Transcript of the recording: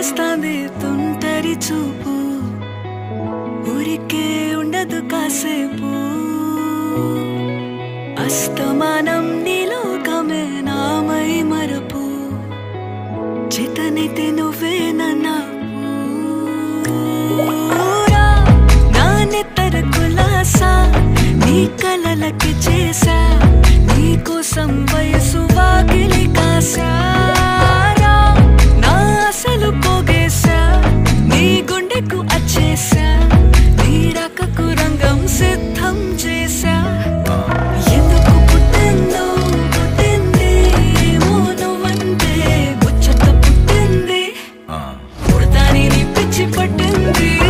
చేస్తాంది తుంటరి చూపు ఊరికే ఉండదు కాసేపు అస్తమానం నీలోకమే నామై మరపు చేతనైతే నువ్వే నన్నా నా నెత్తర కులాసా నీ కలలకి చేసా నీ కోసం వయసు వాకిలి కాసా నా అసలు పోగేసా నీ గుండెకు అచ్చేసా